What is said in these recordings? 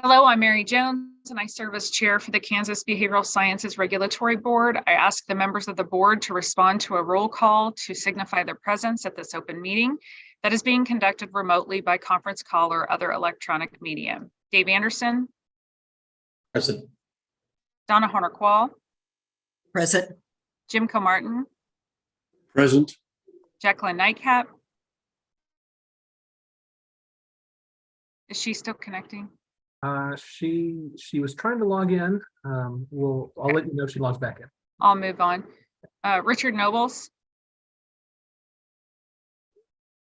Hello, I'm Mary Jones, and I serve as chair for the Kansas Behavioral Sciences Regulatory Board. I ask the members of the board to respond to a roll call to signify their presence at this open meeting that is being conducted remotely by conference call or other electronic medium. Dave Anderson. Present. Donna Horner-Quall. Present. Jim Comartin. Present. Jacqueline Nightcap. Is she still connecting? She was trying to log in. I'll let you know if she logs back in. I'll move on. Richard Nobles.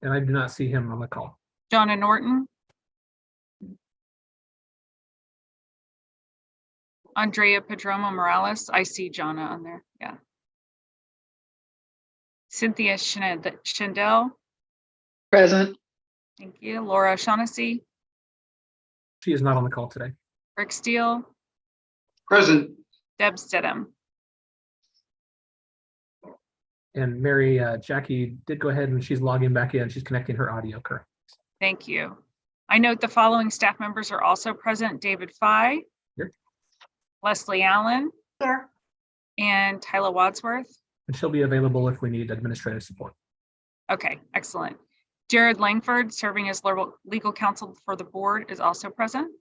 And I do not see him on the call. Donna Norton. Andrea Padromo Morales. I see Jonna on there. Yeah. Cynthia Schendel. Present. Thank you. Laura Shaughnessy. She is not on the call today. Rick Steele. Present. Deb Stidham. And Mary, Jackie did go ahead and she's logging back in. She's connecting her audio currently. Thank you. I note the following staff members are also present: David Fye. Here. Leslie Allen. Here. And Tyler Wadsworth. And she'll be available if we need administrative support. Okay, excellent. Jared Langford, serving as legal counsel for the board, is also present.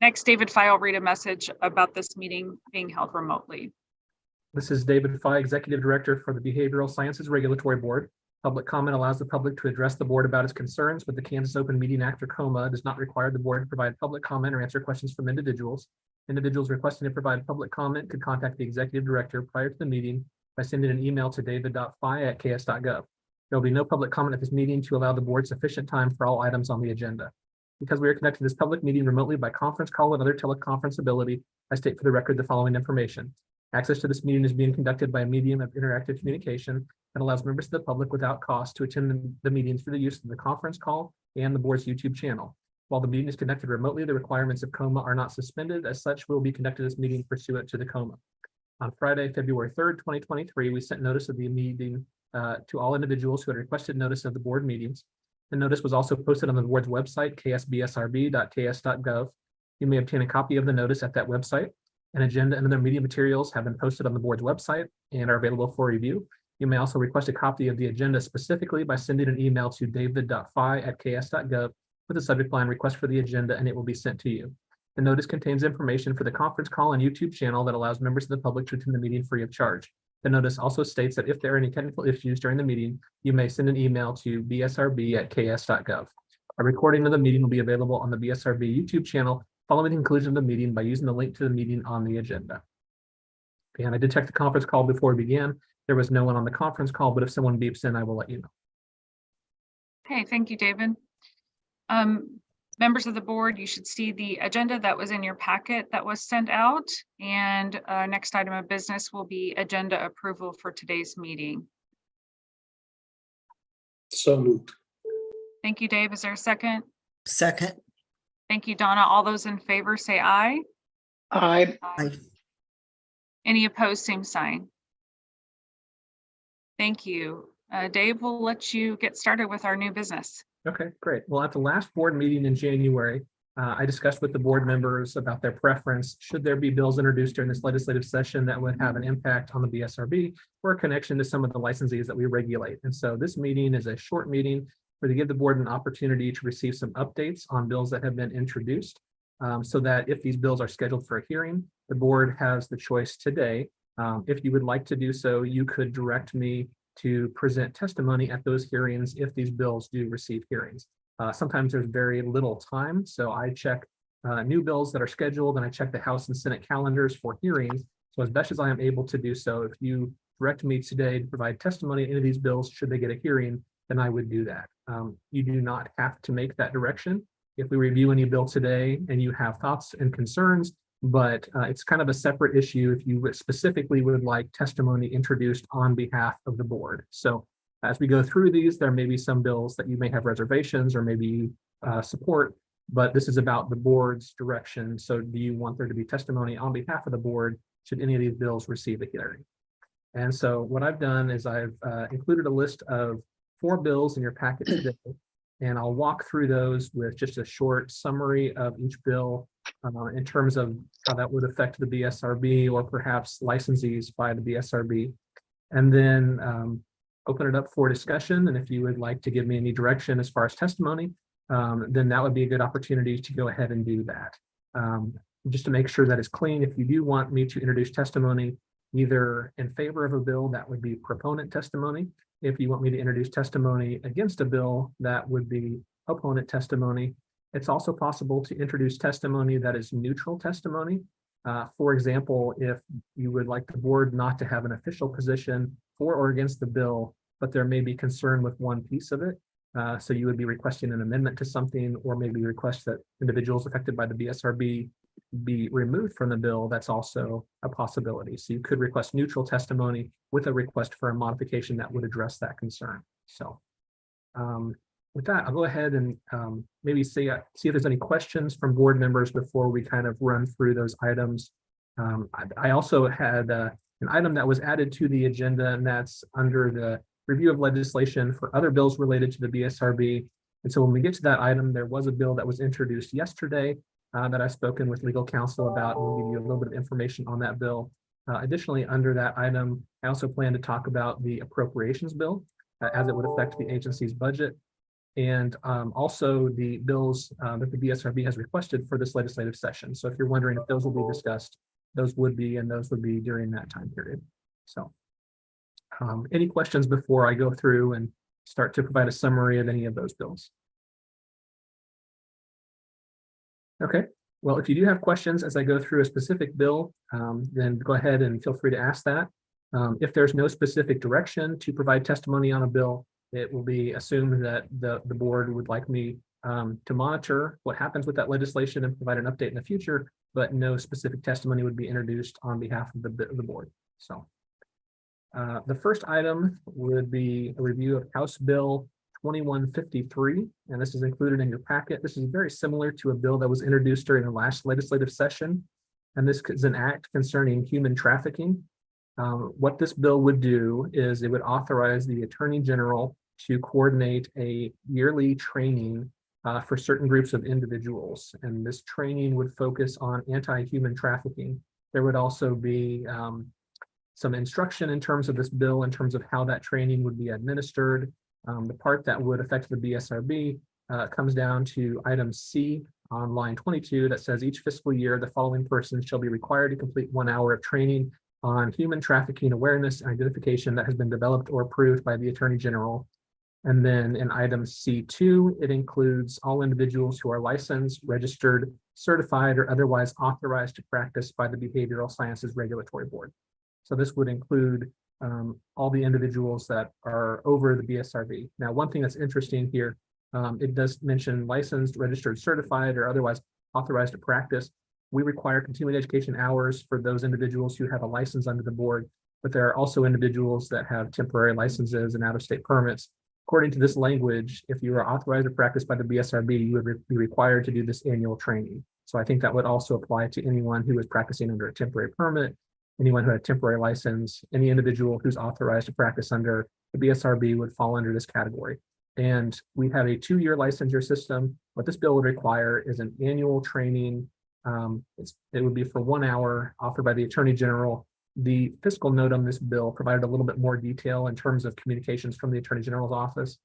Next, David Fye will read a message about this meeting being held remotely. This is David Fye, Executive Director for the Behavioral Sciences Regulatory Board. Public comment allows the public to address the board about its concerns, but the Kansas Open Meeting Act, or KOMA, does not require the board to provide public comment or answer questions from individuals. Individuals requesting to provide public comment could contact the Executive Director prior to the meeting by sending an email to david.fye@ks.gov. There will be no public comment at this meeting to allow the board sufficient time for all items on the agenda. Because we are conducting this public meeting remotely by conference call and other teleconference ability, I state for the record the following information. Access to this meeting is being conducted by a medium of interactive communication that allows members of the public without cost to attend the meeting through the use of the conference call and the board's YouTube channel. While the meeting is conducted remotely, the requirements of KOMA are not suspended. As such, we will be conducting this meeting pursuant to the KOMA. On Friday, February 3rd, 2023, we sent notice of the meeting to all individuals who had requested notice of the board meetings. The notice was also posted on the board's website, ksbsrb.ks.gov. You may obtain a copy of the notice at that website. An agenda and other media materials have been posted on the board's website and are available for review. You may also request a copy of the agenda specifically by sending an email to david.fye@ks.gov with the subject line "Request for the agenda," and it will be sent to you. The notice contains information for the conference call and YouTube channel that allows members of the public to attend the meeting free of charge. The notice also states that if there are any technical issues during the meeting, you may send an email to bsrb@ks.gov. A recording of the meeting will be available on the BSRB YouTube channel following the conclusion of the meeting by using the link to the meeting on the agenda. And I did check the conference call before we began. There was no one on the conference call, but if someone beeps in, I will let you know. Okay, thank you, David. Members of the board, you should see the agenda that was in your packet that was sent out. And next item of business will be agenda approval for today's meeting. So moved. Thank you, Dave. Is there a second? Second. Thank you, Donna. All those in favor say aye. Aye. Aye. Any opposed, same sign. Thank you. Dave, we'll let you get started with our new business. Okay, great. Well, at the last board meeting in January, I discussed with the board members about their preference. Should there be bills introduced during this legislative session that would have an impact on the BSRB or a connection to some of the licensees that we regulate? And so this meeting is a short meeting where to give the board an opportunity to receive some updates on bills that have been introduced so that if these bills are scheduled for a hearing, the board has the choice today. If you would like to do so, you could direct me to present testimony at those hearings if these bills do receive hearings. Sometimes there's very little time, so I check new bills that are scheduled and I check the House and Senate calendars for hearings. So as best as I am able to do so, if you direct me today to provide testimony in any of these bills, should they get a hearing, then I would do that. You do not have to make that direction. If we review any bill today and you have thoughts and concerns, but it's kind of a separate issue if you specifically would like testimony introduced on behalf of the board. So as we go through these, there may be some bills that you may have reservations or maybe you support, but this is about the board's direction. So do you want there to be testimony on behalf of the board should any of these bills receive a hearing? And so what I've done is I've included a list of 4 bills in your packet today. And I'll walk through those with just a short summary of each bill in terms of how that would affect the BSRB or perhaps licensees by the BSRB. And then open it up for discussion. And if you would like to give me any direction as far as testimony, then that would be a good opportunity to go ahead and do that. Just to make sure that it's clean, if you do want me to introduce testimony, either in favor of a bill, that would be proponent testimony. If you want me to introduce testimony against a bill, that would be opponent testimony. It's also possible to introduce testimony that is neutral testimony. For example, if you would like the board not to have an official position for or against the bill, but there may be concern with one piece of it. So you would be requesting an amendment to something, or maybe request that individuals affected by the BSRB be removed from the bill. That's also a possibility. So you could request neutral testimony with a request for a modification that would address that concern. So with that, I'll go ahead and maybe see if there's any questions from board members before we kind of run through those items. I also had an item that was added to the agenda, and that's under the review of legislation for other bills related to the BSRB. And so when we get to that item, there was a bill that was introduced yesterday that I've spoken with legal counsel about, and we'll give you a little bit of information on that bill. Additionally, under that item, I also plan to talk about the appropriations bill as it would affect the agency's budget, and also the bills that the BSRB has requested for this legislative session. So if you're wondering if those will be discussed, those would be, and those would be during that time period. So any questions before I go through and start to provide a summary of any of those bills? Okay, well, if you do have questions as I go through a specific bill, then go ahead and feel free to ask that. If there's no specific direction to provide testimony on a bill, it will be assumed that the board would like me to monitor what happens with that legislation and provide an update in the future, but no specific testimony would be introduced on behalf of the board. So the first item would be a review of House Bill 2153, and this is included in your packet. This is very similar to a bill that was introduced during the last legislative session, and this is an act concerning human trafficking. What this bill would do is it would authorize the Attorney General to coordinate a yearly training for certain groups of individuals, and this training would focus on anti-human trafficking. There would also be some instruction in terms of this bill, in terms of how that training would be administered. The part that would affect the BSRB comes down to item C on line 22 that says each fiscal year, the following persons shall be required to complete 1 hour of training on human trafficking awareness and identification that has been developed or approved by the Attorney General. And then in item C2, it includes all individuals who are licensed, registered, certified, or otherwise authorized to practice by the Behavioral Sciences Regulatory Board. So this would include all the individuals that are over the BSRB. Now, one thing that's interesting here, it does mention licensed, registered, certified, or otherwise authorized to practice. We require continuing education hours for those individuals who have a license under the board, but there are also individuals that have temporary licenses and out-of-state permits. According to this language, if you are authorized to practice by the BSRB, you would be required to do this annual training. So I think that would also apply to anyone who is practicing under a temporary permit, anyone who had a temporary license, any individual who's authorized to practice under the BSRB would fall under this category. And we have a 2-year licensure system. What this bill would require is an annual training. It would be for 1 hour, offered by the Attorney General. The fiscal note on this bill provided a little bit more detail in terms of communications from the Attorney General's office.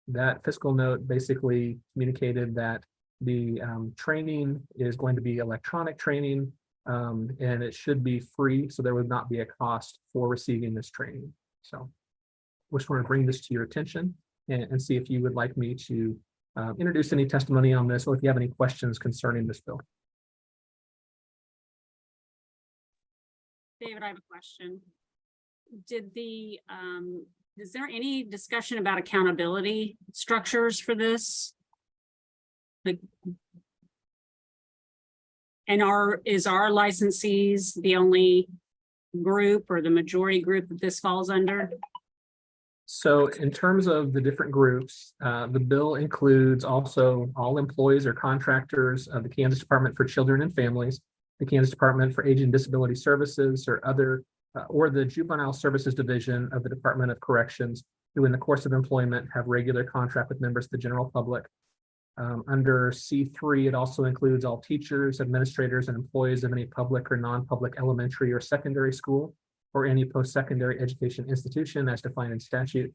That fiscal note basically communicated that the training is going to be electronic training, and it should be free, so there would not be a cost for receiving this training. So we just want to bring this to your attention and see if you would like me to introduce any testimony on this, or if you have any questions concerning this bill. David, I have a question. Is there any discussion about accountability structures for this? Like, and is our licensees the only group or the majority group that this falls under? So in terms of the different groups, the bill includes also all employees or contractors of the Kansas Department for Children and Families, the Kansas Department for Aging and Disability Services, or the Juvenile Services Division of the Department of Corrections, who in the course of employment have regular contract with members of the general public. Under C3, it also includes all teachers, administrators, and employees of any public or non-public elementary or secondary school or any post-secondary education institution as defined in statute,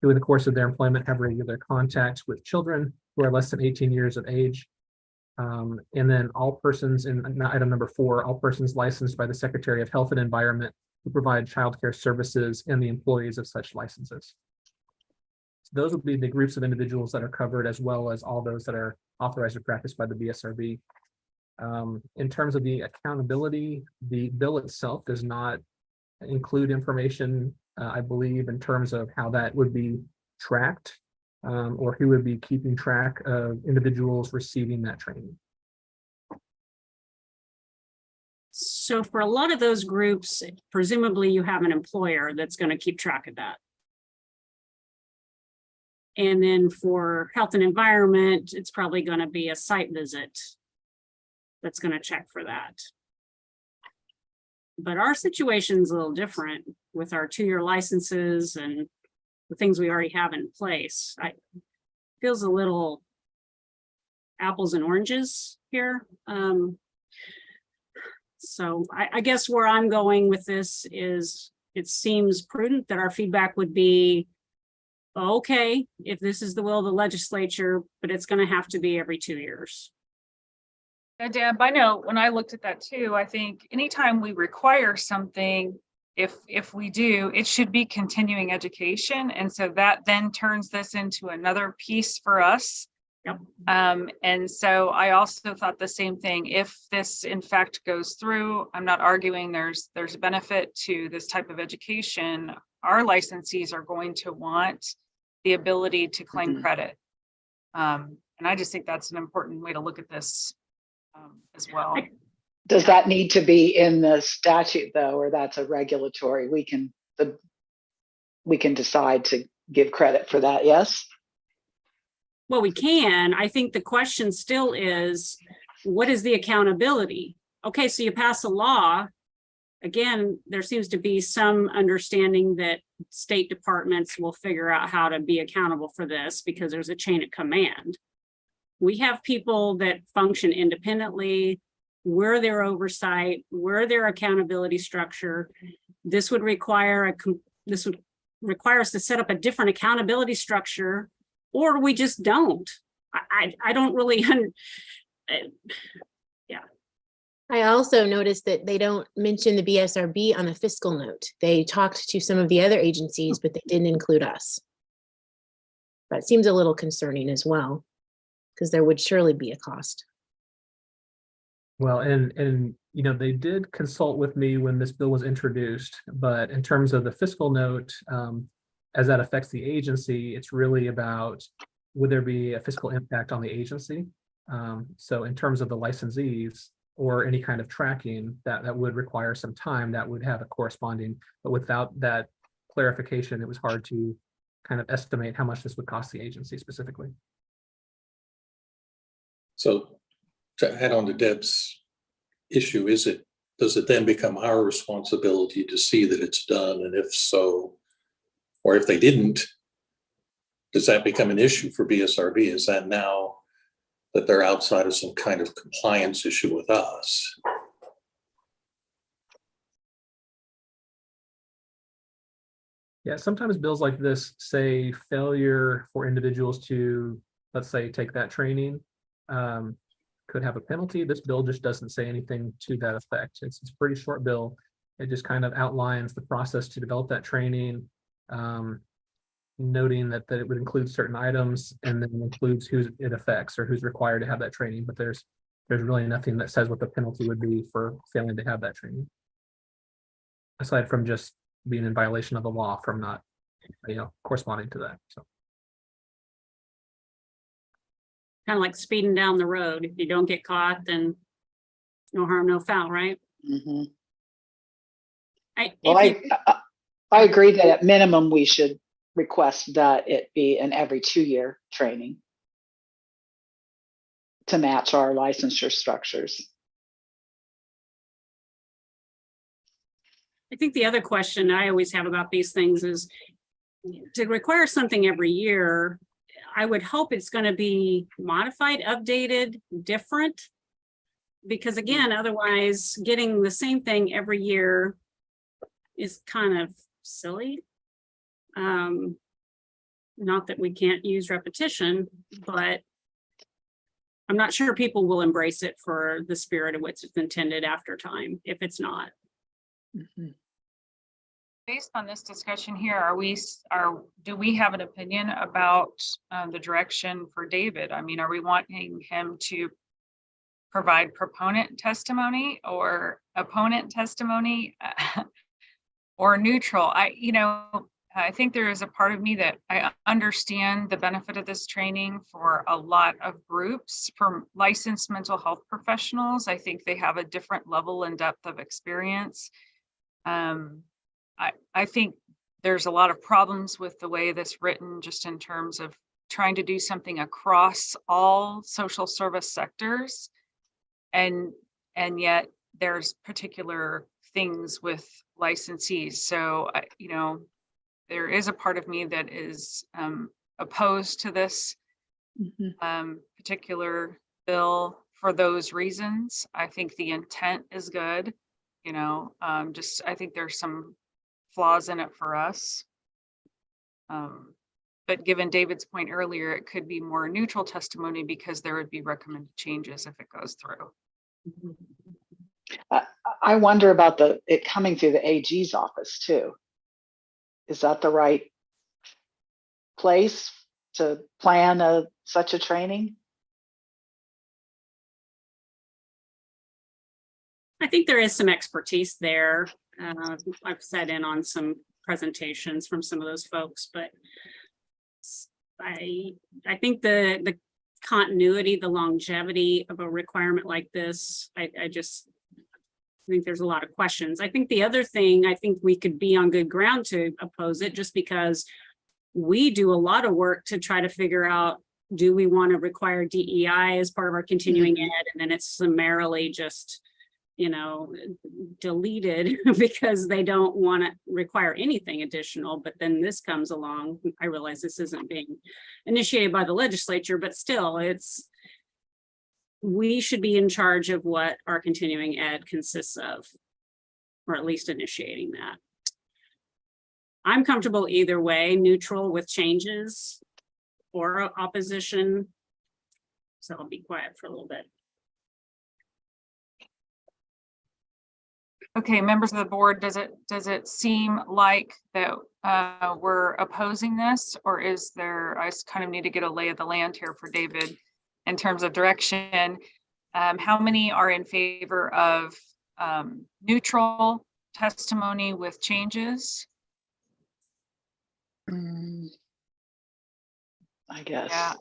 who in the course of their employment have regular contacts with children who are less than 18 years of age. And then all persons in item number 4, all persons licensed by the Secretary of Health and Environment who provide childcare services and the employees of such licenses. So those will be the groups of individuals that are covered, as well as all those that are authorized to practice by the BSRB. In terms of the accountability, the bill itself does not include information, I believe, in terms of how that would be tracked, or who would be keeping track of individuals receiving that training. So for a lot of those groups, presumably you have an employer that's going to keep track of that. And then for health and environment, it's probably going to be a site visit that's going to check for that. But our situation is a little different with our 2-year licenses and the things we already have in place. Feels a little apples and oranges here. So I guess where I'm going with this is it seems prudent that our feedback would be, okay, if this is the will of the legislature, but it's going to have to be every 2 years. Yeah, Deb, I know when I looked at that too, I think anytime we require something, if we do, it should be continuing education. And so that then turns this into another piece for us. Yep. And so I also thought the same thing. If this in fact goes through, I'm not arguing there's a benefit to this type of education. Our licensees are going to want the ability to claim credit. And I just think that's an important way to look at this as well. Does that need to be in the statute though, or that's a regulatory? We can decide to give credit for that, yes? Well, we can. I think the question still is, what is the accountability? Okay, so you pass a law. Again, there seems to be some understanding that state departments will figure out how to be accountable for this because there's a chain of command. We have people that function independently. We're their oversight. We're their accountability structure. This would require us to set up a different accountability structure, or we just don't. I don't really. Yeah. I also noticed that they don't mention the BSRB on the fiscal note. They talked to some of the other agencies, but they didn't include us. That seems a little concerning as well, because there would surely be a cost. Well, and you know, they did consult with me when this bill was introduced, but in terms of the fiscal note, as that affects the agency, it's really about, would there be a fiscal impact on the agency? So in terms of the licensees or any kind of tracking, that would require some time, that would have a corresponding, but without that clarification, it was hard to kind of estimate how much this would cost the agency specifically. So to add on to Deb's issue, does it then become our responsibility to see that it's done? And if so, or if they didn't, does that become an issue for BSRB? Is that now that they're outside of some kind of compliance issue with us? Yeah, sometimes bills like this say failure for individuals to, let's say, take that training could have a penalty. This bill just doesn't say anything to that effect. It's a pretty short bill. It just kind of outlines the process to develop that training, noting that it would include certain items, and then includes who it affects or who's required to have that training. But there's really nothing that says what the penalty would be for failing to have that training, aside from just being in violation of the law from not, corresponding to that. So. Kind of like speeding down the road. If you don't get caught, then no harm, no foul, right? Mm-hmm. I agree that at minimum, we should request that it be an every 2-year training to match our licensure structures. think the other question I always have about these things is, to require something every year, I would hope it's going to be modified, updated, different. Because again, otherwise getting the same thing every year is kind of silly. Not that we can't use repetition, but I'm not sure people will embrace it for the spirit of what's intended after time, if it's not. Mhm. Based on this discussion here, do we have an opinion about the direction for David? I mean, are we wanting him to provide proponent testimony or opponent testimony or neutral? I think there is a part of me that I understand the benefit of this training for a lot of groups. For licensed mental health professionals, I think they have a different level and depth of experience. I think there's a lot of problems with the way this written, just in terms of trying to do something across all social service sectors. And yet there's particular things with licensees. So, there is a part of me that is opposed to this Mhm. particular bill for those reasons. I think the intent is good, I think there's some flaws in it for us. But given David's point earlier, it could be more neutral testimony because there would be recommended changes if it goes through. I wonder about it coming through the AG's office too. Is that the right place to plan such a training? I think there is some expertise there. I've sat in on some presentations from some of those folks, but I think the continuity, the longevity of a requirement like this, I just think there's a lot of questions. I think the other thing, I think we could be on good ground to oppose it, just because we do a lot of work to try to figure out, do we want to require DEI as part of our continuing ed? And then it's summarily just, deleted because they don't want to require anything additional. But then this comes along. I realize this isn't being initiated by the legislature, but still, we should be in charge of what our continuing ed consists of, or at least initiating that. I'm comfortable either way, neutral with changes or opposition. So I'll be quiet for a little bit. Okay, members of the board, does it seem like that we're opposing this, or is there, I just kind of need to get a lay of the land here for David in terms of direction. How many are in favor of neutral testimony with changes? I guess. Yeah,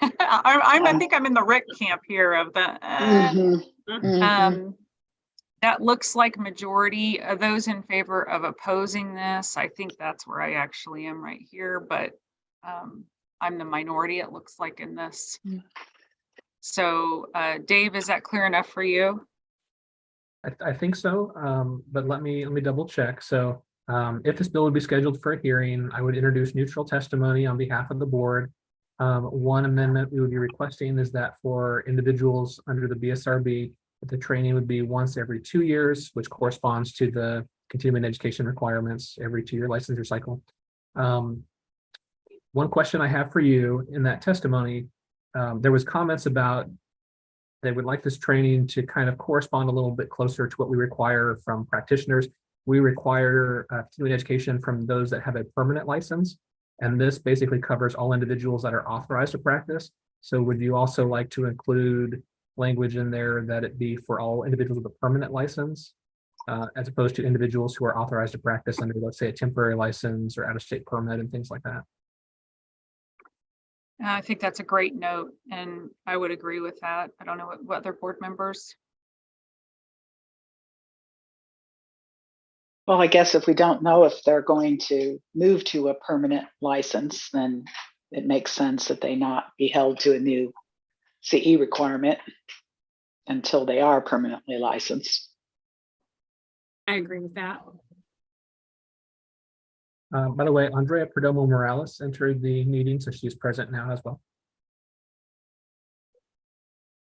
I think I'm in the Rick camp here of the. That looks like majority of those in favor of opposing this. I think that's where I actually am right here, but I'm the minority, it looks like, in this. So Dave, is that clear enough for you? I think so, but let me double check. So if this bill would be scheduled for a hearing, I would introduce neutral testimony on behalf of the board. One amendment we would be requesting is that for individuals under the BSRB, the training would be once every 2 years, which corresponds to the continuing education requirements every 2-year licensure cycle. One question I have for you in that testimony, there was comments about they would like this training to kind of correspond a little bit closer to what we require from practitioners. We require continuing education from those that have a permanent license, and this basically covers all individuals that are authorized to practice. So would you also like to include language in there that it be for all individuals with a permanent license, as opposed to individuals who are authorized to practice under, let's say, a temporary license or out-of-state permit and things like that? I think that's a great note, and I would agree with that. I don't know what other board members. Well, I guess if we don't know if they're going to move to a permanent license, then it makes sense that they not be held to a new CE requirement until they are permanently licensed. I agree with that. By the way, Andrea Perdomo Morales entered the meeting, so she's present now as well.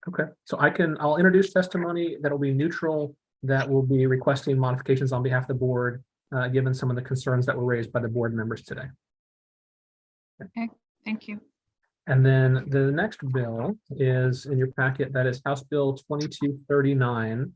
Okay, so I'll introduce testimony that'll be neutral, that will be requesting modifications on behalf of the board, given some of the concerns that were raised by the board members today. Thank you. And then the next bill is in your packet, that is House Bill 2239.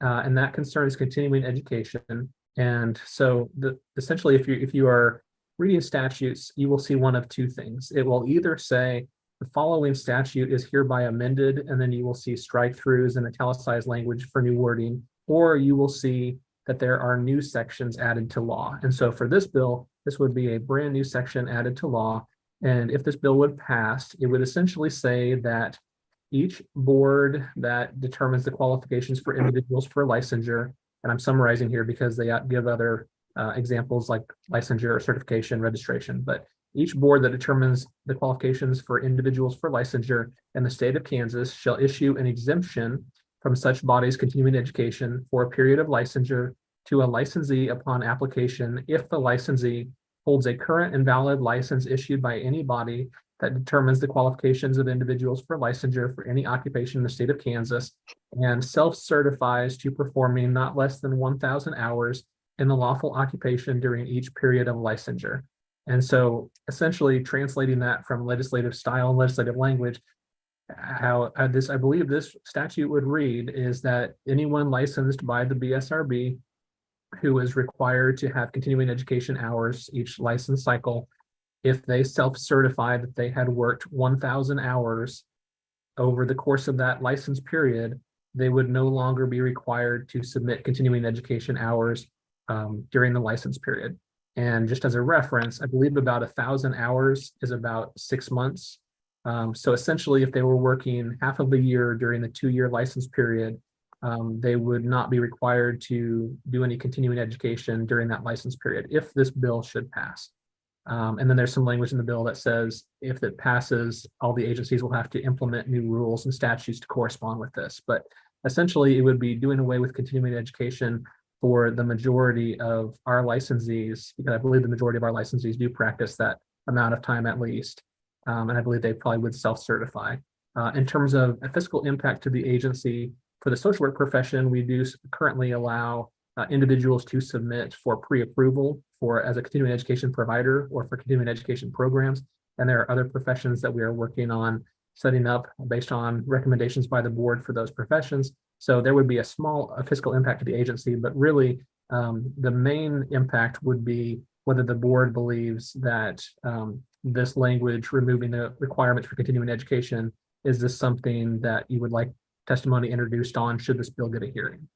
And that concerns continuing education. And so essentially, if you are reading statutes, you will see one of two things. It will either say the following statute is hereby amended, and then you will see strike-throughs and italicized language for new wording, or you will see that there are new sections added to law. And so for this bill, this would be a brand new section added to law. And if this bill would pass, it would essentially say that each board that determines the qualifications for individuals for licensure, and I'm summarizing here because they give other examples like licensure, certification, registration, but each board that determines the qualifications for individuals for licensure in the state of Kansas shall issue an exemption from such body's continuing education for a period of licensure to a licensee upon application if the licensee holds a current and valid license issued by any body that determines the qualifications of individuals for licensure for any occupation in the state of Kansas and self-certifies to performing not less than 1,000 hours in the lawful occupation during each period of licensure. And so essentially translating that from legislative style and legislative language, how I believe this statute would read is that anyone licensed by the BSRB who is required to have continuing education hours each license cycle, if they self-certify that they had worked 1,000 hours over the course of that license period, they would no longer be required to submit continuing education hours during the license period. And just as a reference, I believe about 1,000 hours is about 6 months. So essentially, if they were working half of the year during the 2-year license period, they would not be required to do any continuing education during that license period if this bill should pass. And then there's some language in the bill that says if it passes, all the agencies will have to implement new rules and statutes to correspond with this. But essentially, it would be doing away with continuing education for the majority of our licensees, because I believe the majority of our licensees do practice that amount of time at least. And I believe they probably would self-certify. In terms of a fiscal impact to the agency, for the social work profession, we do currently allow individuals to submit for pre-approval as a continuing education provider or for continuing education programs. And there are other professions that we are working on setting up based on recommendations by the board for those professions. So there would be a small fiscal impact to the agency, but really the main impact would be whether the board believes that this language removing the requirements for continuing education, is this something that you would like testimony introduced on should this bill get a hearing?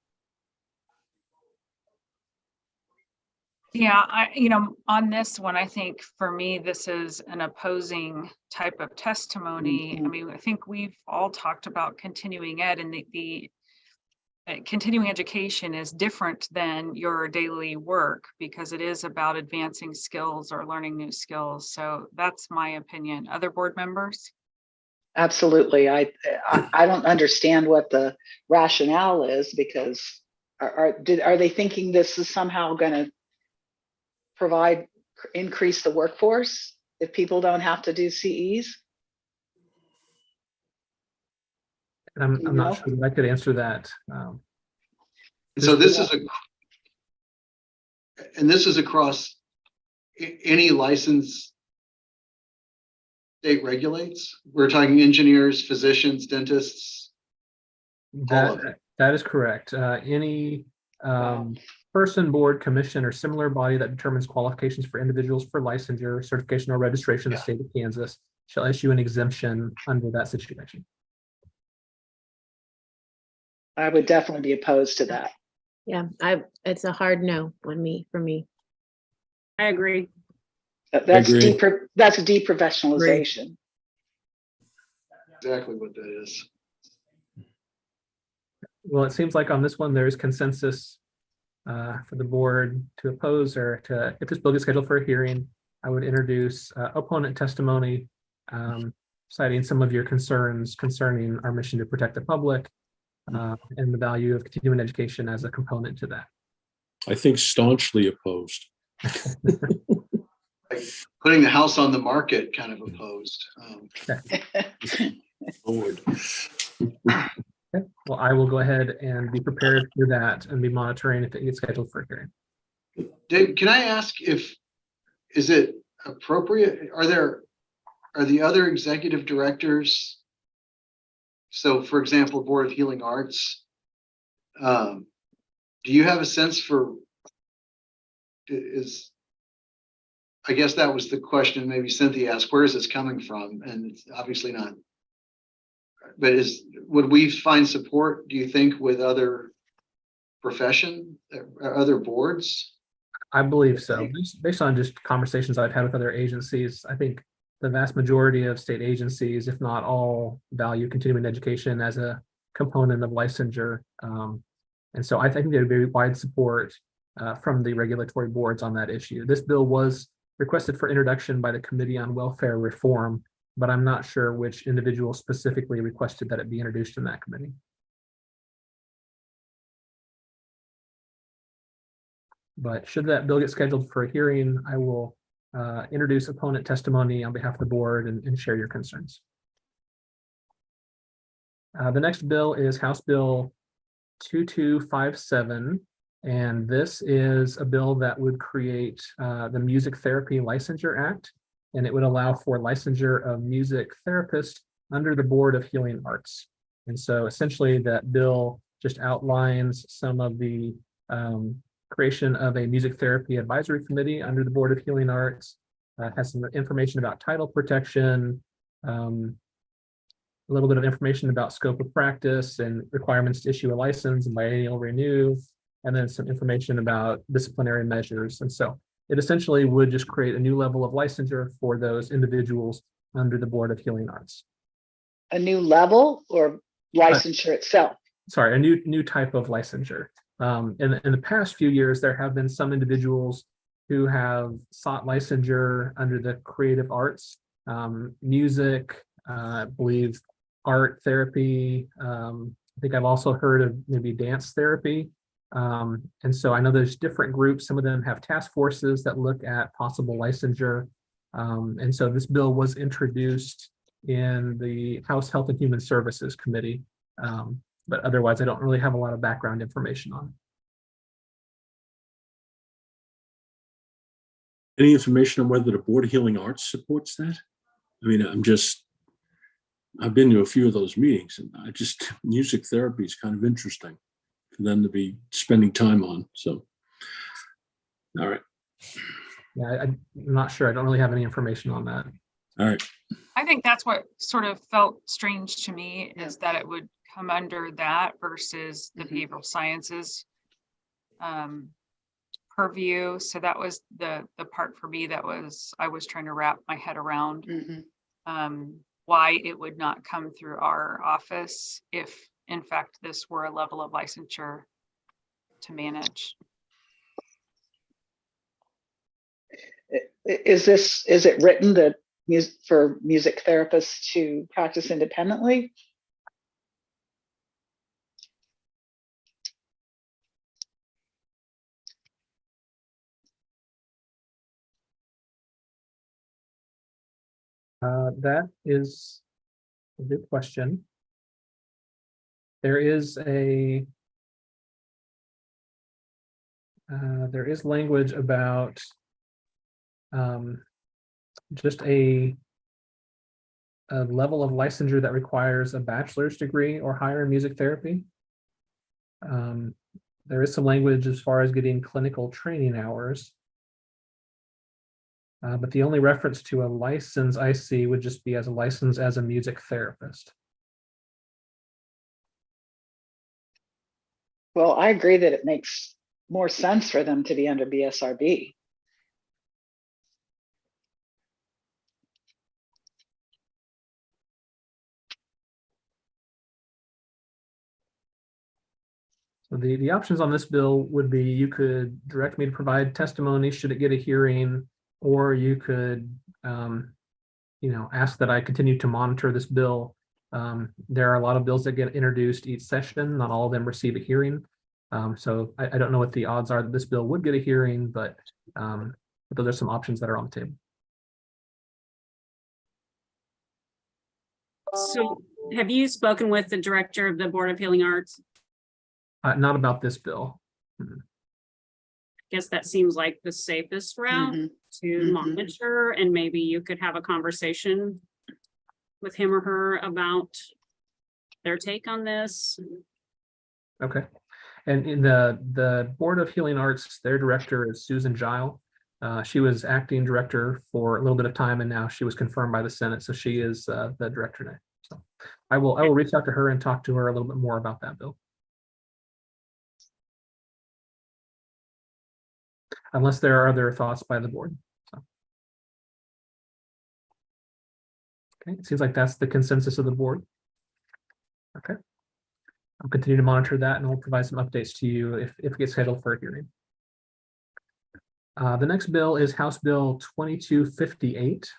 Yeah, on this one, I think for me, this is an opposing type of testimony. I mean, I think we've all talked about continuing ed, and the continuing education is different than your daily work because it is about advancing skills or learning new skills. So that's my opinion. Other board members? Absolutely. I don't understand what the rationale is, because are they thinking this is somehow going to increase the workforce if people don't have to do CEs? I'm not sure that I could answer that. So this is across any license state regulates. We're talking engineers, physicians, dentists. That is correct. Any person, board, commission, or similar body that determines qualifications for individuals for licensure, certification, or registration in the state of Kansas shall issue an exemption under that situation. I would definitely be opposed to that. Yeah, it's a hard no for me. I agree. That's deprofessionalization. Exactly what that is. Well, it seems like on this one, there is consensus for the board to oppose, or to, if this bill gets scheduled for a hearing, I would introduce opponent testimony citing some of your concerns concerning our mission to protect the public and the value of continuing education as a component to that. I think staunchly opposed. like putting the house on the market kind of opposed. Lord. Okay, well, I will go ahead and be prepared for that and be monitoring if it gets scheduled for a hearing. Dave, can I ask is it appropriate? Are the other executive directors? So for example, Board of Healing Arts, do you have a sense for, I guess that was the question maybe Cynthia asked, where is this coming from? And it's obviously not, but would we find support, do you think, with other profession, other boards? I believe so. Based on just conversations I've had with other agencies, I think the vast majority of state agencies, if not all, value continuing education as a component of licensure. And so I think there'd be wide support from the regulatory boards on that issue. This bill was requested for introduction by the Committee on Welfare Reform, but I'm not sure which individual specifically requested that it be introduced in that committee. But should that bill get scheduled for a hearing, I will introduce opponent testimony on behalf of the board and share your concerns. The next bill is House Bill 2257, and this is a bill that would create the Music Therapy Licensure Act, and it would allow for licensure of music therapists under the Board of Healing Arts. And so essentially that bill just outlines some of the creation of a music therapy advisory committee under the Board of Healing Arts, has some information about title protection, a little bit of information about scope of practice and requirements to issue a license and biennial renew, and then some information about disciplinary measures. And so it essentially would just create a new level of licensure for those individuals under the Board of Healing Arts. A new level or licensure itself? Sorry, a new type of licensure. In the past few years, there have been some individuals who have sought licensure under the creative arts, music, I believe art therapy. I think I've also heard of maybe dance therapy. And so I know there's different groups. Some of them have task forces that look at possible licensure. And so this bill was introduced in the House Health and Human Services Committee. But otherwise, I don't really have a lot of background information on it. Any information on whether the Board of Healing Arts supports that? I mean, I've been to a few of those meetings, and music therapy is kind of interesting for them to be spending time on. So, all right. Yeah, I'm not sure. I don't really have any information on that. All right. I think that's what sort of felt strange to me, is that it would come under that versus the behavioral sciences purview. So that was the part for me that I was trying to wrap my head around why it would not come through our office if in fact this were a level of licensure to manage. Is it written that for music therapists to practice independently? That is a good question. There is language about just a level of licensure that requires a bachelor's degree or higher in music therapy. There is some language as far as getting clinical training hours. But the only reference to a license I see would just be as a license as a music therapist. Well, I agree that it makes more sense for them to be under BSRB. So the options on this bill would be you could direct me to provide testimony should it get a hearing, or you could ask that I continue to monitor this bill. There are a lot of bills that get introduced each session. Not all of them receive a hearing. So I don't know what the odds are that this bill would get a hearing, but those are some options that are on the table. So have you spoken with the director of the Board of Healing Arts? Not about this bill. Guess that seems like the safest route Mhm. to Mhm. monitor, and maybe you could have a conversation with him or her about their take on this. Okay. And in the Board of Healing Arts, their director is Susan Gile. She was acting director for a little bit of time, and now she was confirmed by the Senate, so she is the director now. So I will reach out to her and talk to her a little bit more about that bill. Unless there are other thoughts by the board. So. Okay, it seems like that's the consensus of the board. Okay. I'll continue to monitor that and we'll provide some updates to you if it gets scheduled for a hearing. The next bill is House Bill 2258.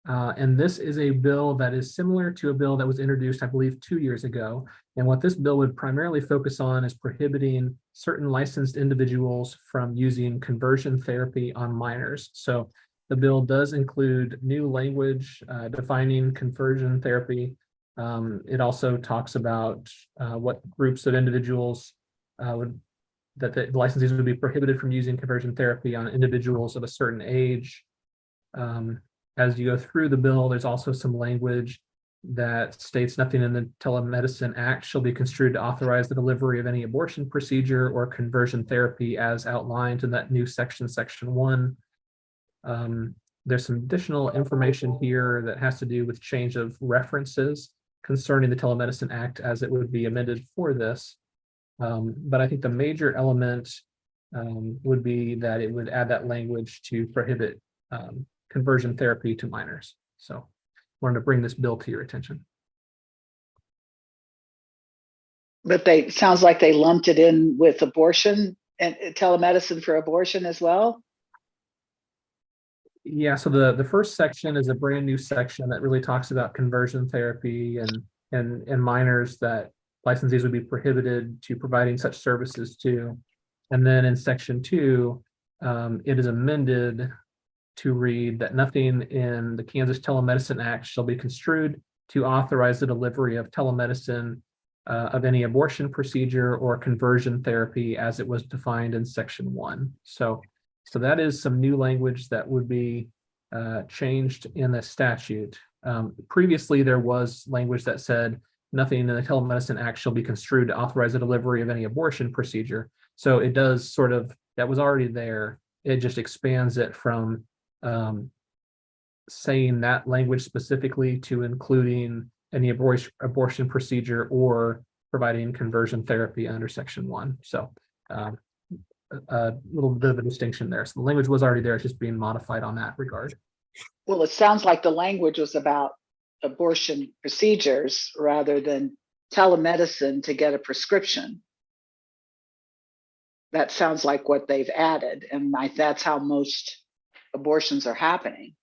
And this is a bill that is similar to a bill that was introduced, I believe, 2 years ago. And what this bill would primarily focus on is prohibiting certain licensed individuals from using conversion therapy on minors. So the bill does include new language defining conversion therapy. It also talks about what groups of individuals that the licensees would be prohibited from using conversion therapy on individuals of a certain age. As you go through the bill, there's also some language that states nothing in the Telemedicine Act shall be construed to authorize the delivery of any abortion procedure or conversion therapy as outlined in that new section, section 1. There's some additional information here that has to do with change of references concerning the Telemedicine Act as it would be amended for this. But I think the major element would be that it would add that language to prohibit conversion therapy to minors. So wanted to bring this bill to your attention. But sounds like they lumped it in with abortion and telemedicine for abortion as well. Yeah, so the first section is a brand new section that really talks about conversion therapy and minors that licensees would be prohibited to providing such services to. And then in section 2, it is amended to read that nothing in the Kansas Telemedicine Act shall be construed to authorize the delivery of telemedicine of any abortion procedure or conversion therapy as it was defined in section 1. So that is some new language that would be changed in the statute. Previously, there was language that said nothing in the Telemedicine Act shall be construed to authorize the delivery of any abortion procedure. So it does sort of, that was already there. It just expands it from saying that language specifically to including any abortion procedure or providing conversion therapy under section 1. So a little bit of a distinction there. So the language was already there, it's just being modified on that regard. Well, it sounds like the language was about abortion procedures rather than telemedicine to get a prescription. That sounds like what they've added, and that's how most abortions are happening.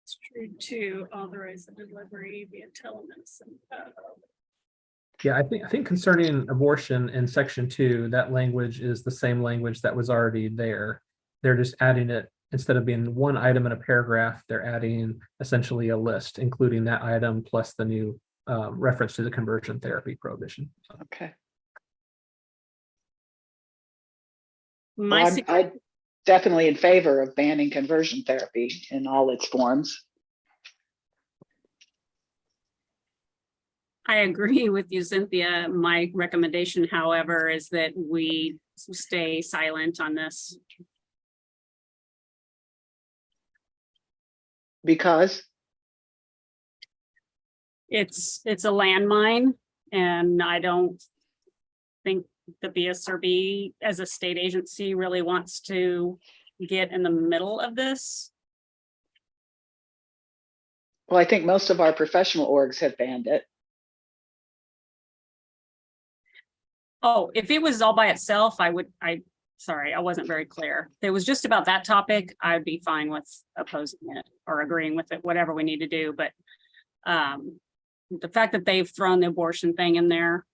It's true to authorize the delivery via telemedicine. Yeah, I think concerning abortion in section 2, that language is the same language that was already there. They're just adding it, instead of being one item in a paragraph, they're adding essentially a list, including that item plus the new reference to the conversion therapy prohibition. Okay. My I'm definitely in favor of banning conversion therapy in all its forms. I agree with you, Cynthia. My recommendation, however, is that we stay silent on this. Because It's a landmine, and I don't think the BSRB as a state agency really wants to get in the middle of this. well, I think most of our professional orgs have banned it. Oh, if it was all by itself, sorry, I wasn't very clear. If it was just about that topic, I'd be fine with opposing it or agreeing with it, whatever we need to do. But the fact that they've thrown the abortion thing in there,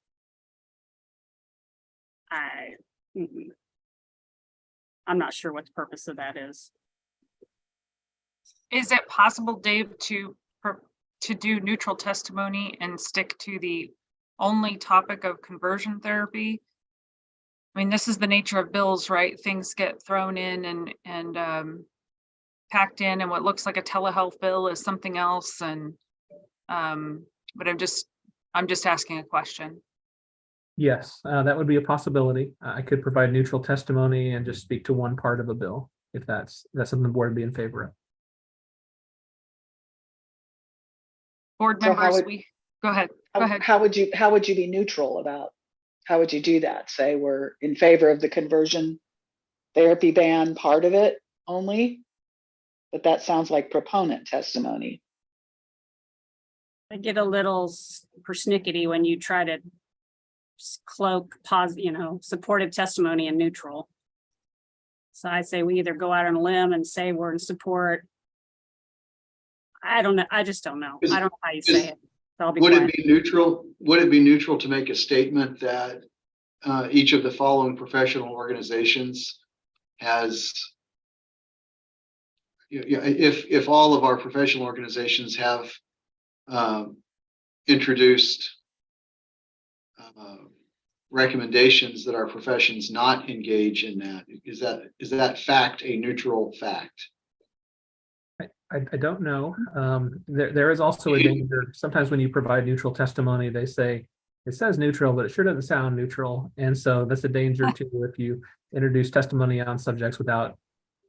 I'm not sure what the purpose of that is. Is it possible, Dave, to to do neutral testimony and stick to the only topic of conversion therapy? I mean, this is the nature of bills, right? Things get thrown in and packed in, and what looks like a telehealth bill is something else. And but I'm just asking a question. Yes, that would be a possibility. I could provide neutral testimony and just speak to one part of a bill, if that's something the board would be in favor of. Board So how members, would- go ahead. Go ahead. How would you be neutral about, how would you do that? Say we're in favor of the conversion therapy ban part of it only? But that sounds like proponent testimony. I get a little persnickety when you try to cloak supportive testimony and neutral. So I say we either go out on a limb and say we're in support. I don't know. I just don't know. I don't know how you say it. So I'll be Would quiet. it be neutral? Would it be neutral to make a statement that each of the following professional organizations has, if all of our professional organizations have introduced recommendations that our professions not engage in that, is that fact a neutral fact? I don't know. There is also a danger. Sometimes when you provide neutral testimony, they say it says neutral, but it sure doesn't sound neutral. And so that's a danger too if you introduce testimony on subjects without,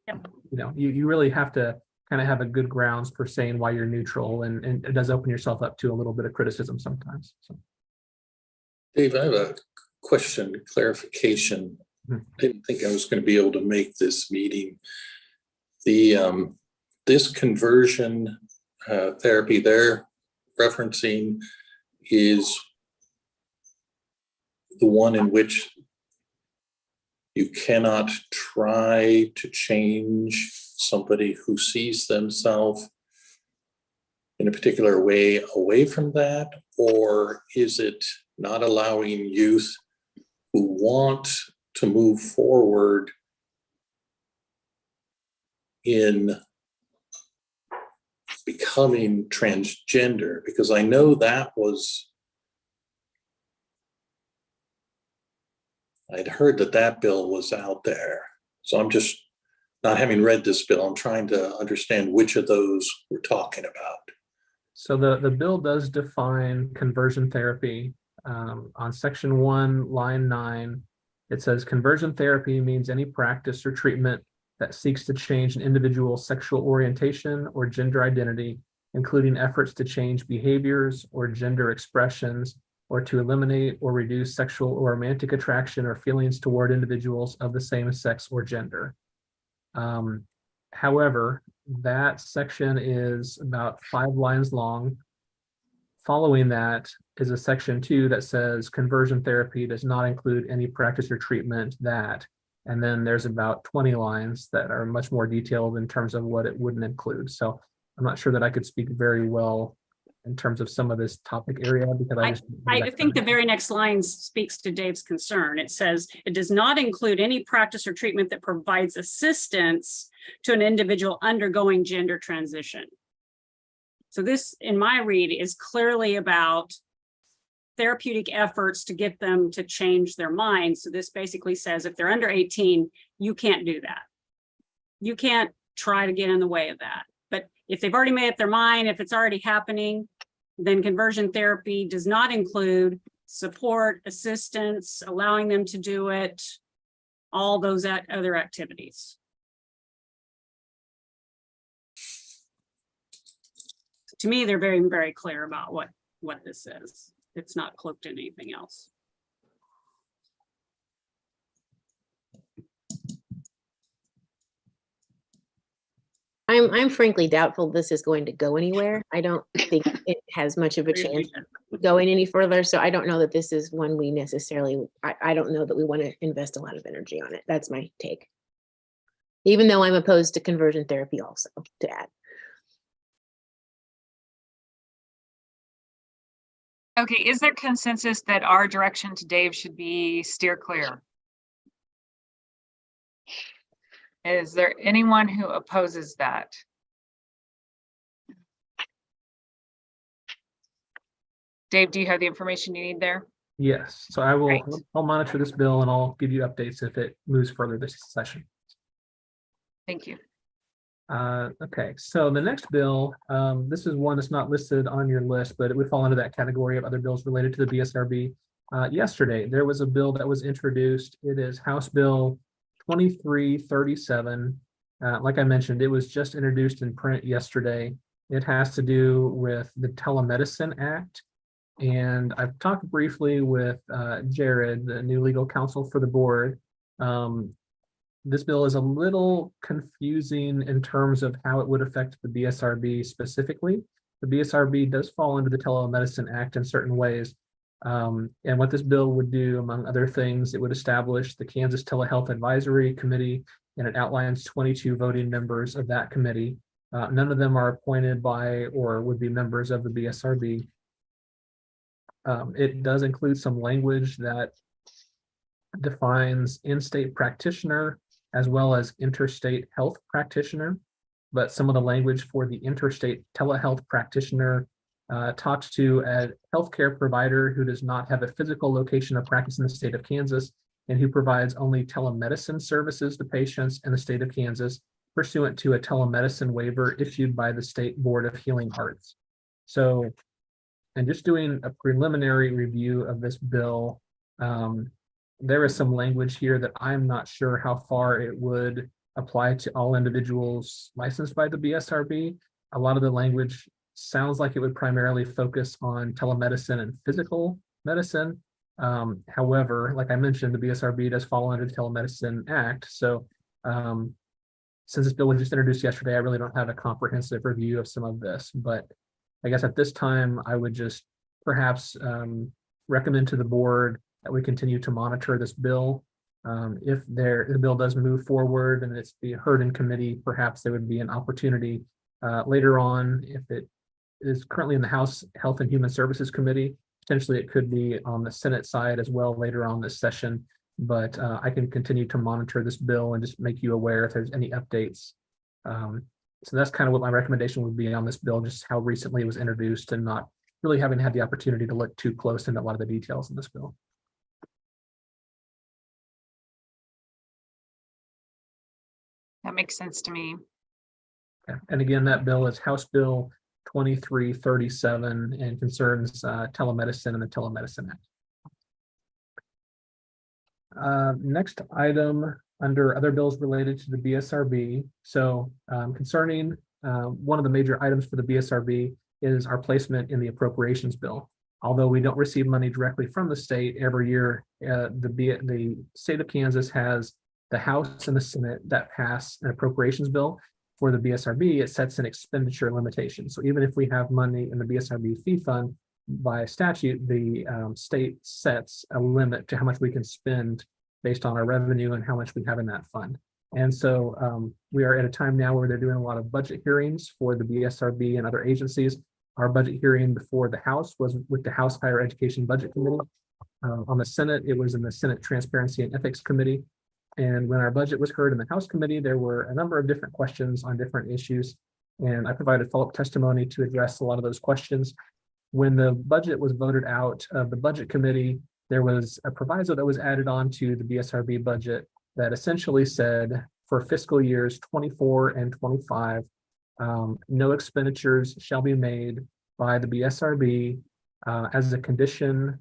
Yep. You really have to kind of have a good grounds for saying why you're neutral, and it does open yourself up to a little bit of criticism sometimes. So. Dave, I have a question, clarification. Didn't think I was going to be able to make this meeting. This conversion therapy they're referencing is the one in which you cannot try to change somebody who sees themselves in a particular way away from that, or is it not allowing youth who want to move forward in becoming transgender? Because I know that was, I'd heard that bill was out there. So I'm just, not having read this bill, I'm trying to understand which of those we're talking about. So the bill does define conversion therapy on section 1, line 9. It says conversion therapy means any practice or treatment that seeks to change an individual's sexual orientation or gender identity, including efforts to change behaviors or gender expressions, or to eliminate or reduce sexual or romantic attraction or feelings toward individuals of the same sex or gender. However, that section is about 5 lines long. Following that is a section 2 that says conversion therapy does not include any practice or treatment that, and then there's about 20 lines that are much more detailed in terms of what it wouldn't include. So I'm not sure that I could speak very well in terms of some of this topic area, because I think the very next line speaks to Dave's concern. It says it does not include any practice or treatment that provides assistance to an individual undergoing gender transition. So this, in my read, is clearly about therapeutic efforts to get them to change their minds. So this basically says if they're under 18, you can't do that. You can't try to get in the way of that. But if they've already made up their mind, if it's already happening, then conversion therapy does not include support, assistance, allowing them to do it, all those other activities. To me, they're very, very clear about what this is. It's not cloaked in anything else. I'm frankly doubtful this is going to go anywhere. I don't think it has much of a chance of going any further. So I don't know that this is one we necessarily, I don't know that we want to invest a lot of energy on it. That's my take. Even though I'm opposed to conversion therapy also, to add. Okay, is there consensus that our direction to Dave should be steer clear? Is there anyone who opposes that? Dave, do you have the information you need there? Yes, so Great. I'll monitor this bill and I'll give you updates if it moves further this session. Thank you. Okay, so the next bill, this is one that's not listed on your list, but it would fall into that category of other bills related to the BSRB. Yesterday, there was a bill that was introduced. It is House Bill 2337. Like I mentioned, it was just introduced in print yesterday. It has to do with the Telemedicine Act. And I've talked briefly with Jared, the new legal counsel for the board. This bill is a little confusing in terms of how it would affect the BSRB specifically. The BSRB does fall under the Telemedicine Act in certain ways. And what this bill would do, among other things, it would establish the Kansas Telehealth Advisory Committee, and it outlines 22 voting members of that committee. None of them are appointed by or would be members of the BSRB. It does include some language that defines in-state practitioner as well as interstate health practitioner. But some of the language for the interstate telehealth practitioner talks to a healthcare provider who does not have a physical location of practice in the state of Kansas and who provides only telemedicine services to patients in the state of Kansas pursuant to a telemedicine waiver issued by the State Board of Healing Arts. So, and just doing a preliminary review of this bill, there is some language here that I'm not sure how far it would apply to all individuals licensed by the BSRB. A lot of the language sounds like it would primarily focus on telemedicine and physical medicine. However, like I mentioned, the BSRB does fall under the Telemedicine Act. So since this bill was just introduced yesterday, I really don't have a comprehensive review of some of this, but I guess at this time, I would just perhaps recommend to the board that we continue to monitor this bill. If the bill does move forward and it's being heard in committee, perhaps there would be an opportunity later on. If it is currently in the House Health and Human Services Committee, potentially it could be on the Senate side as well later on this session. But I can continue to monitor this bill and just make you aware if there's any updates. So that's kind of what my recommendation would be on this bill, just how recently it was introduced and not really having had the opportunity to look too close into a lot of the details in this bill. That makes sense to me. Okay. And again, that bill is House Bill 2337 and concerns telemedicine and the Telemedicine Act. Next item under other bills related to the BSRB. So concerning one of the major items for the BSRB is our placement in the appropriations bill. Although we don't receive money directly from the state every year, the state of Kansas has the House and the Senate that pass an appropriations bill. For the BSRB, it sets an expenditure limitation. So even if we have money in the BSRB fee fund, by statute, the state sets a limit to how much we can spend based on our revenue and how much we have in that fund. And so we are at a time now where they're doing a lot of budget hearings for the BSRB and other agencies. Our budget hearing before the House was with the House Higher Education Budget Committee. On the Senate, it was in the Senate Transparency and Ethics Committee. And when our budget was heard in the House Committee, there were a number of different questions on different issues. And I provided follow-up testimony to address a lot of those questions. When the budget was voted out of the Budget Committee, there was a proviso that was added on to the BSRB budget that essentially said for fiscal years 24 and 25, no expenditures shall be made by the BSRB as a condition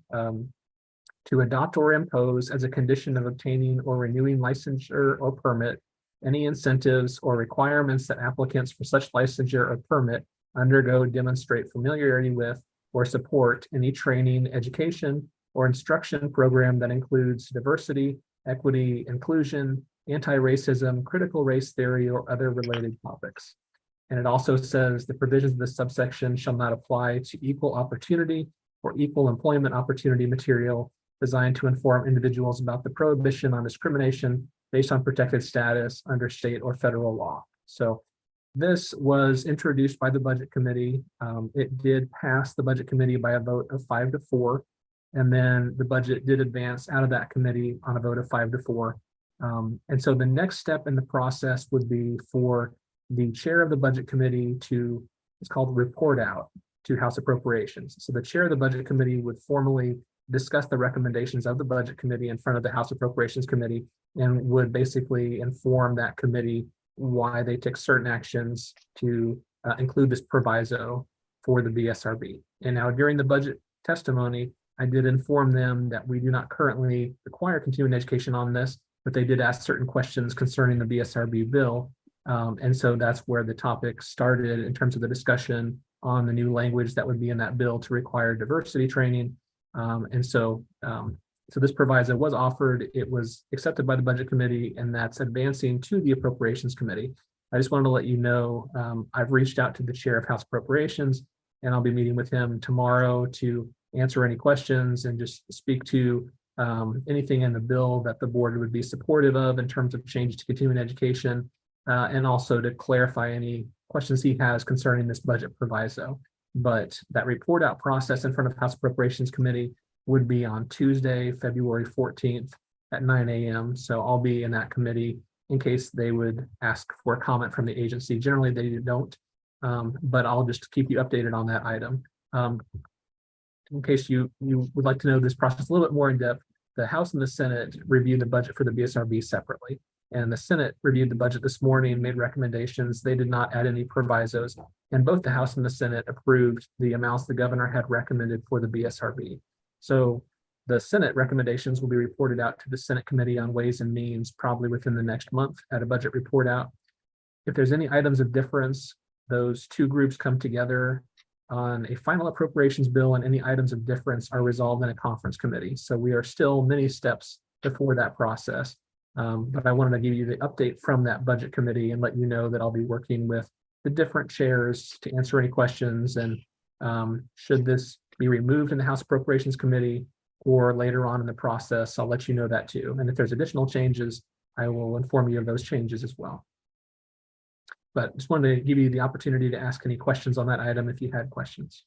to adopt or impose as a condition of obtaining or renewing licensure or permit any incentives or requirements that applicants for such licensure or permit undergo, demonstrate familiarity with, or support any training, education, or instruction program that includes diversity, equity, inclusion, anti-racism, critical race theory, or other related topics. And it also says the provisions of this subsection shall not apply to equal opportunity or equal employment opportunity material designed to inform individuals about the prohibition on discrimination based on protected status under state or federal law. So this was introduced by the Budget Committee. It did pass the Budget Committee by a vote of 5-4. And then the budget did advance out of that committee on a vote of 5-4. And so the next step in the process would be for the chair of the Budget Committee to, it's called report out. to House Appropriations. So the chair of the Budget Committee would formally discuss the recommendations of the Budget Committee in front of the House Appropriations Committee and would basically inform that committee why they took certain actions to include this proviso for the BSRB. And now during the budget testimony, I did inform them that we do not currently require continuing education on this, but they did ask certain questions concerning the BSRB bill. And so that's where the topic started in terms of the discussion on the new language that would be in that bill to require diversity training. So this proviso was offered, it was accepted by the Budget Committee, and that's advancing to the Appropriations Committee. I just wanted to let you know, I've reached out to the chair of House Appropriations, and I'll be meeting with him tomorrow to answer any questions and just speak to anything in the bill that the board would be supportive of in terms of changes to continuing education, and also to clarify any questions he has concerning this budget proviso. But that report out process in front of House Appropriations Committee would be on Tuesday, February 14th at 9 a.m. So I'll be in that committee in case they would ask for a comment from the agency. Generally, they don't, but I'll just keep you updated on that item. In case you would like to know this process a little bit more in depth, the House and the Senate reviewed the budget for the BSRB separately. And the Senate reviewed the budget this morning, made recommendations. They did not add any provisos. And both the House and the Senate approved the amounts the governor had recommended for the BSRB. So the Senate recommendations will be reported out to the Senate Committee on Ways and Means probably within the next month at a budget report out. If there's any items of difference, those two groups come together on a final appropriations bill, and any items of difference are resolved in a conference committee. So we are still many steps before that process. But I wanted to give you the update from that budget committee and let you know that I'll be working with the different chairs to answer any questions. And should this be removed in the House Appropriations Committee or later on in the process, I'll let you know that too. And if there's additional changes, I will inform you of those changes as well. But just wanted to give you the opportunity to ask any questions on that item if you had questions.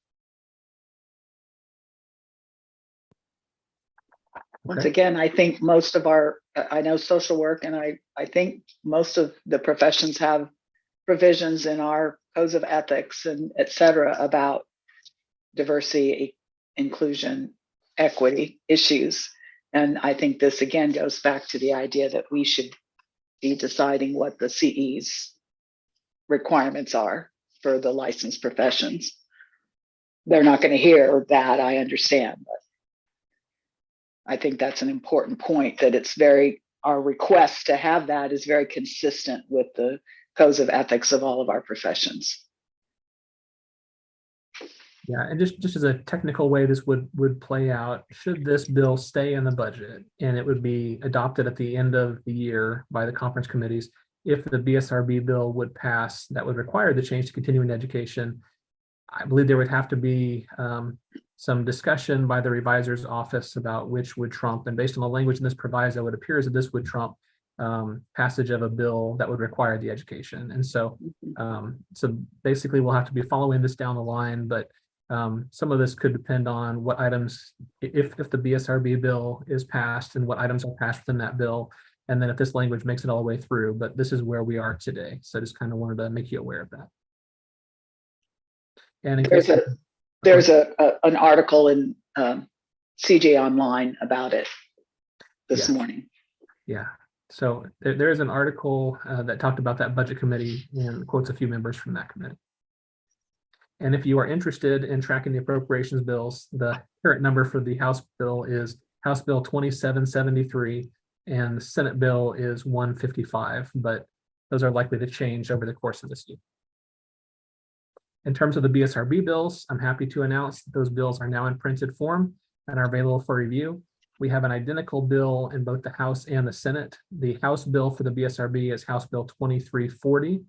Once Okay. again, I think most of I know social work, and I think most of the professions have provisions in our codes of ethics and et cetera about diversity, inclusion, equity issues. And I think this again goes back to the idea that we should be deciding what the CE's requirements are for the licensed professions. They're not going to hear that, I understand, but I think that's an important point, that it's our request to have that is very consistent with the codes of ethics of all of our professions. Yeah, and just as a technical way this would play out, should this bill stay in the budget and it would be adopted at the end of the year by the conference committees, if the BSRB bill would pass, that would require the change to continuing education. I believe there would have to be some discussion by the revisor's office about which would trump. And based on the language in this proviso, it appears that this would trump passage of a bill that would require the education. And so, so basically we'll have to be following this down the line, but some of this could depend on what items, if the BSRB bill is passed and what items are passed within that bill. And then if this language makes it all the way through, but this is where we are today. So I just kind of wanted to make you aware of that. And in case there's an article in CJ Online about it this morning. Yeah. So there is an article that talked about that budget committee and quotes a few members from that committee. And if you are interested in tracking the appropriations bills, the current number for the House bill is House Bill 2773 and the Senate bill is 155, but those are likely to change over the course of this year. In terms of the BSRB bills, I'm happy to announce that those bills are now in printed form and are available for review. We have an identical bill in both the House and the Senate. The House bill for the BSRB is House Bill 2340.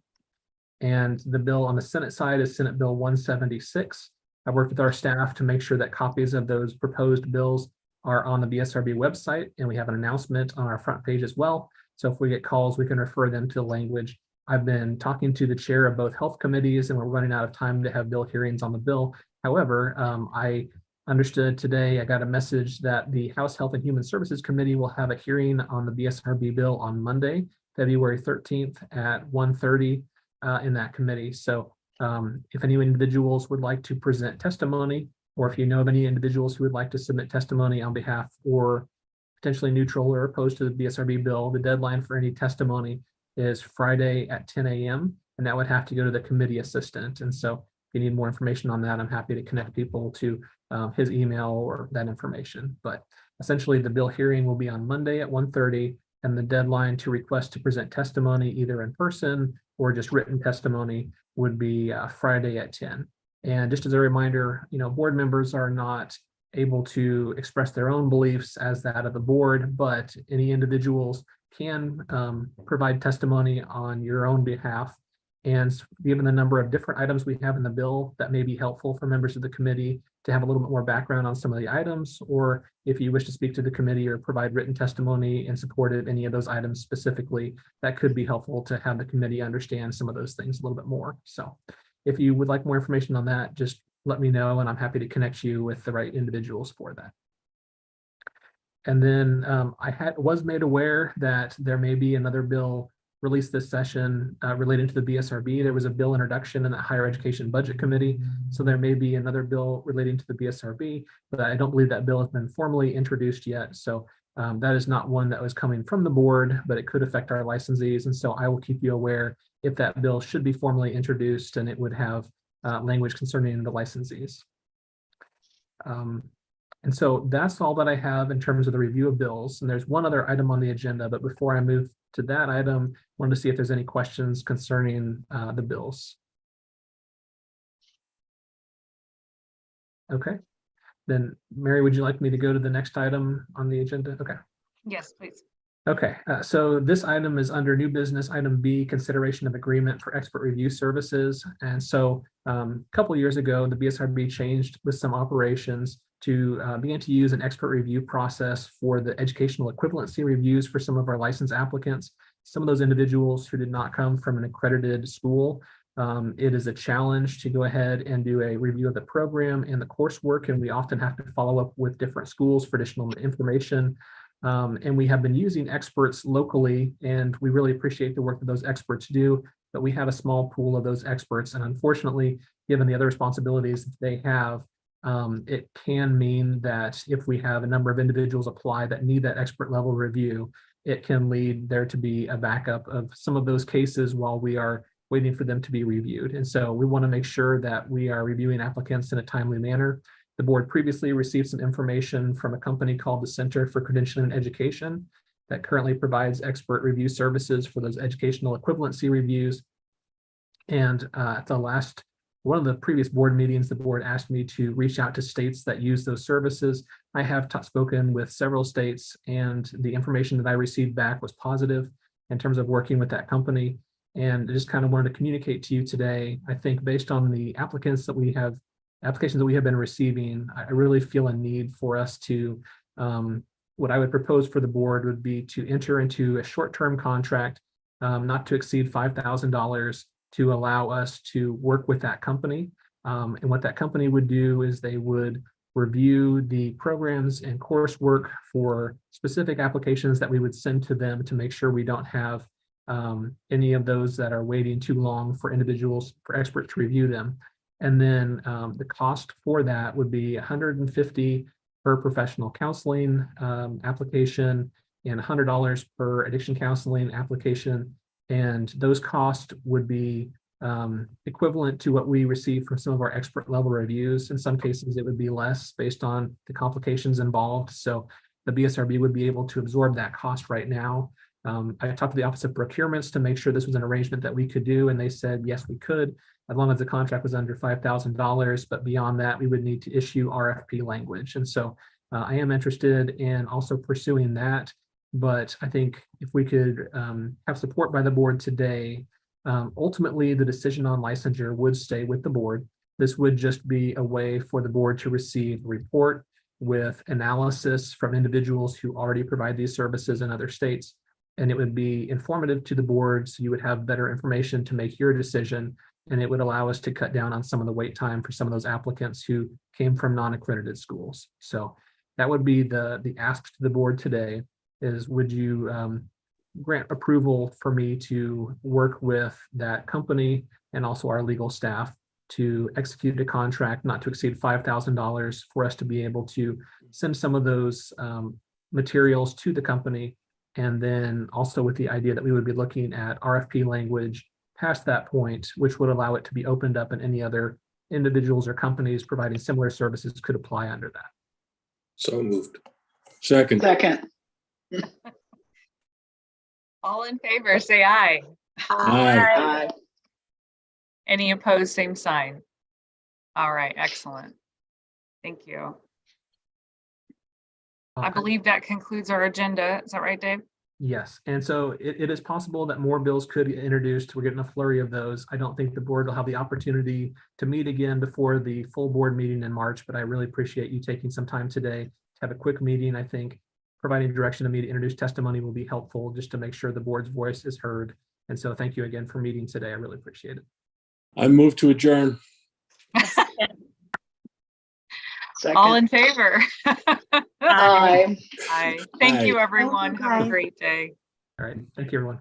And the bill on the Senate side is Senate Bill 176. I worked with our staff to make sure that copies of those proposed bills are on the BSRB website, and we have an announcement on our front page as well. So if we get calls, we can refer them to the language. I've been talking to the chair of both health committees, and we're running out of time to have bill hearings on the bill. However, I understood today, I got a message that the House Health and Human Services Committee will have a hearing on the BSRB bill on Monday, February 13th at 1:30 in that committee. So If any individuals would like to present testimony, or if you know of any individuals who would like to submit testimony on behalf or potentially neutral or opposed to the BSRB bill, the deadline for any testimony is Friday at 10 a.m. And that would have to go to the committee assistant. And so if you need more information on that, I'm happy to connect people to his email or that information. But essentially, the bill hearing will be on Monday at 1:30, and the deadline to request to present testimony either in person or just written testimony would be Friday at 10. And just as a reminder, board members are not able to express their own beliefs as that of the board, but any individuals can provide testimony on your own behalf. And given the number of different items we have in the bill, that may be helpful for members of the committee to have a little bit more background on some of the items, or if you wish to speak to the committee or provide written testimony in support of any of those items specifically, that could be helpful to have the committee understand some of those things a little bit more. So if you would like more information on that, just let me know, and I'm happy to connect you with the right individuals for that. And then I was made aware that there may be another bill released this session related to the BSRB. There was a bill introduction in the Higher Education Budget Committee. So there may be another bill relating to the BSRB, but I don't believe that bill has been formally introduced yet. So that is not one that was coming from the board, but it could affect our licensees. And so I will keep you aware if that bill should be formally introduced, and it would have language concerning the licensees. And so that's all that I have in terms of the review of bills. And there's one other item on the agenda, but before I move to that item, I wanted to see if there's any questions concerning the bills. Okay, then Mary, would you like me to go to the next item on the agenda? Okay. Yes, please. Okay, so this item is under new business, item B, consideration of agreement for expert review services. And so a couple of years ago, the BSRB changed with some operations to begin to use an expert review process for the educational equivalency reviews for some of our license applicants. Some of those individuals who did not come from an accredited school, it is a challenge to go ahead and do a review of the program and the coursework, and we often have to follow up with different schools for additional information. And we have been using experts locally, and we really appreciate the work that those experts do, but we have a small pool of those experts. And unfortunately, given the other responsibilities that they have, it can mean that if we have a number of individuals apply that need that expert level review, it can lead there to be a backup of some of those cases while we are waiting for them to be reviewed. And so we want to make sure that we are reviewing applicants in a timely manner. The board previously received some information from a company called the Center for Credentialing and Education that currently provides expert review services for those educational equivalency reviews. And at one of the previous board meetings, the board asked me to reach out to states that use those services. I have spoken with several states, and the information that I received back was positive in terms of working with that company. And I just kind of wanted to communicate to you today. I think based on the applications that we have been receiving, I really feel a need for us to, what I would propose for the board would be to enter into a short-term contract, not to exceed $5,000, to allow us to work with that company. And what that company would do is they would review the programs and coursework for specific applications that we would send to them to make sure we don't have any of those that are waiting too long for experts to review them. And then the cost for that would be $150 per professional counseling application and $100 per addiction counseling application. And those costs would be equivalent to what we receive from some of our expert level reviews. In some cases, it would be less based on the complications involved. So the BSRB would be able to absorb that cost right now. I talked to the Office of Procurements to make sure this was an arrangement that we could do, and they said, yes, we could, as long as the contract was under $5,000, but beyond that, we would need to issue RFP language. And so I am interested in also pursuing that, but I think if we could have support by the board today, ultimately the decision on licensure would stay with the board. This would just be a way for the board to receive a report with analysis from individuals who already provide these services in other states. And it would be informative to the board, so you would have better information to make your decision, and it would allow us to cut down on some of the wait time for some of those applicants who came from non-accredited schools. So that would be the ask to the board today is, would you grant approval for me to work with that company and also our legal staff to execute a contract not to exceed $5,000 for us to be able to send some of those materials to the company. And then also with the idea that we would be looking at RFP language past that point, which would allow it to be opened up and any other individuals or companies providing similar services could apply under that. So moved. Second. Second. All in favor, say aye. Aye. Aye. Any opposed, same sign. All right, excellent. Thank you. I believe that concludes our agenda. Is that right, Dave? Yes, and so it is possible that more bills could get introduced. We're getting a flurry of those. I don't think the board will have the opportunity to meet again before the full board meeting in March, but I really appreciate you taking some time today to have a quick meeting. I think providing direction to me to introduce testimony will be helpful just to make sure the board's voice is heard. And so thank you again for meeting today. I really appreciate it. I move to adjourn. All Second. in favor? Aye. Aye. Thank you, Aye. everyone. Have a Aye. great day. All right, thank you, everyone.